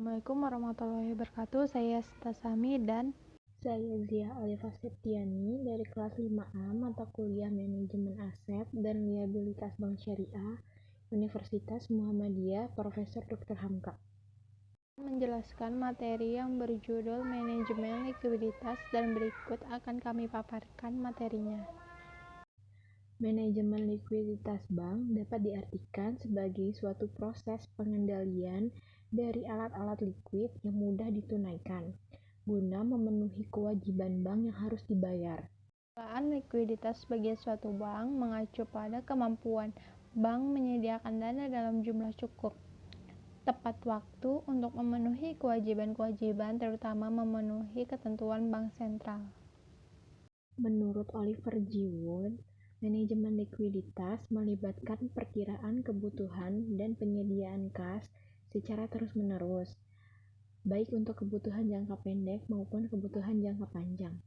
Assalamualaikum warahmatullahi wabarakatuh. Saya Sita Sami dan Saya Zia Alifa Septiani dari kelas 5A mata kuliah Manajemen Aset dan Liabilitas Bank Syariah, Universitas Muhammadiyah, Profesor Dr. Hamka. menjelaskan materi yang berjudul Manajemen Likuiditas dan berikut akan kami paparkan materinya. Manajemen likuiditas bank dapat diartikan sebagai suatu proses pengendalian dari alat-alat likuid yang mudah ditunaikan, guna memenuhi kewajiban bank yang harus dibayar. Pengelolaan likuiditas sebagai suatu bank mengacu pada kemampuan bank menyediakan dana dalam jumlah cukup, tepat waktu untuk memenuhi kewajiban-kewajiban, terutama memenuhi ketentuan bank sentral. Menurut Oliver G. Wood, manajemen likuiditas melibatkan perkiraan kebutuhan dan penyediaan kas secara terus-menerus, baik untuk kebutuhan jangka pendek maupun kebutuhan jangka panjang.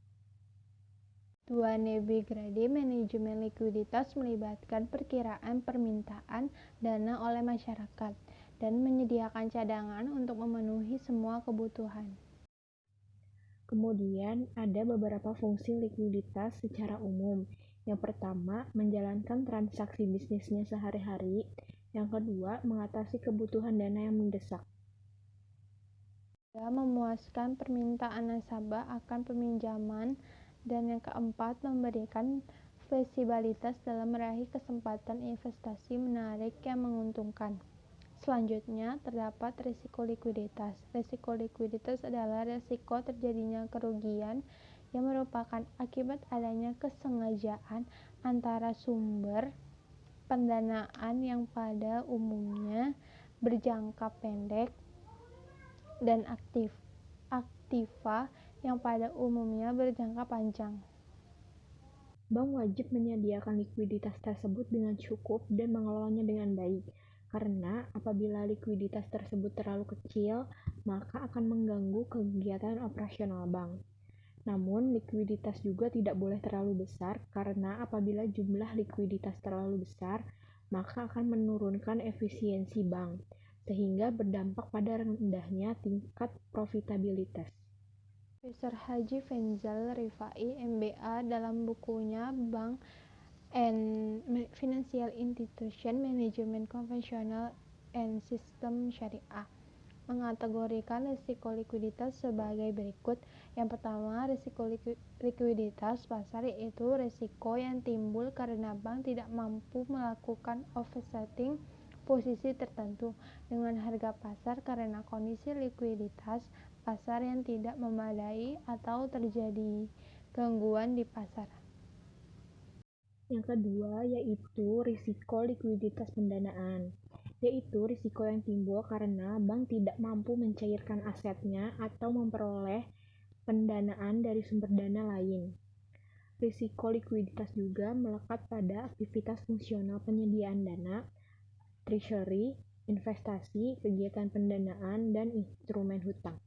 Dua Nebigrade manajemen likuiditas melibatkan perkiraan permintaan dana oleh masyarakat dan menyediakan cadangan untuk memenuhi semua kebutuhan. Kemudian ada beberapa fungsi likuiditas secara umum. Yang pertama, menjalankan transaksi bisnisnya sehari-hari. Yang kedua, mengatasi kebutuhan dana yang mendesak. Memuaskan permintaan nasabah akan peminjaman, dan yang keempat, memberikan fleksibilitas dalam meraih kesempatan investasi menarik yang menguntungkan. Selanjutnya, terdapat risiko likuiditas. Risiko likuiditas adalah risiko terjadinya kerugian yang merupakan akibat adanya kesengajaan antara sumber pendanaan yang pada umumnya berjangka pendek dan aktiva yang pada umumnya berjangka panjang. Bank wajib menyediakan likuiditas tersebut dengan cukup dan mengelolanya dengan baik, karena apabila likuiditas tersebut terlalu kecil, maka akan mengganggu kegiatan operasional bank. Namun, likuiditas juga tidak boleh terlalu besar, karena apabila jumlah likuiditas terlalu besar, maka akan menurunkan efisiensi bank, sehingga berdampak pada rendahnya tingkat profitabilitas. Profesor Haji Fenzal Rifai, MBA, dalam bukunya Bank and Financial Institution Management Conventional and System Syariah mengategorikan risiko likuiditas sebagai berikut. Yang pertama, risiko likuiditas pasar, yaitu risiko yang timbul karena bank tidak mampu melakukan offsetting posisi tertentu dengan harga pasar karena kondisi likuiditas pasar yang tidak memadai atau terjadi gangguan di pasar. Yang kedua yaitu risiko likuiditas pendanaan, yaitu risiko yang timbul karena bank tidak mampu mencairkan asetnya atau memperoleh pendanaan dari sumber dana lain. Risiko likuiditas juga melekat pada aktivitas fungsional penyediaan dana, treasury, investasi, kegiatan pendanaan, dan instrumen hutang.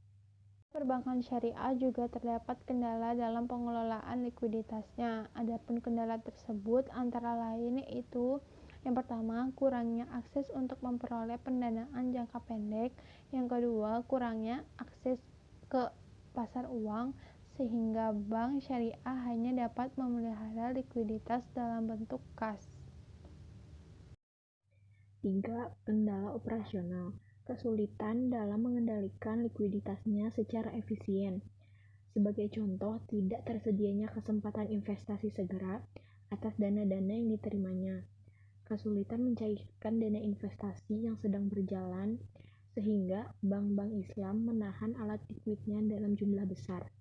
Perbankan syariah juga terdapat kendala dalam pengelolaan likuiditasnya. Adapun kendala tersebut antara lain yaitu yang pertama, kurangnya akses untuk memperoleh pendanaan jangka pendek. Yang kedua, kurangnya akses ke pasar uang sehingga bank syariah hanya dapat memelihara likuiditas dalam bentuk kas. 3. Kendala operasional. Kesulitan dalam mengendalikan likuiditasnya secara efisien. Sebagai contoh, tidak tersedianya kesempatan investasi segera atas dana-dana yang diterimanya. Kesulitan mencairkan dana investasi yang sedang berjalan, sehingga bank-bank Islam menahan alat likuidnya dalam jumlah besar.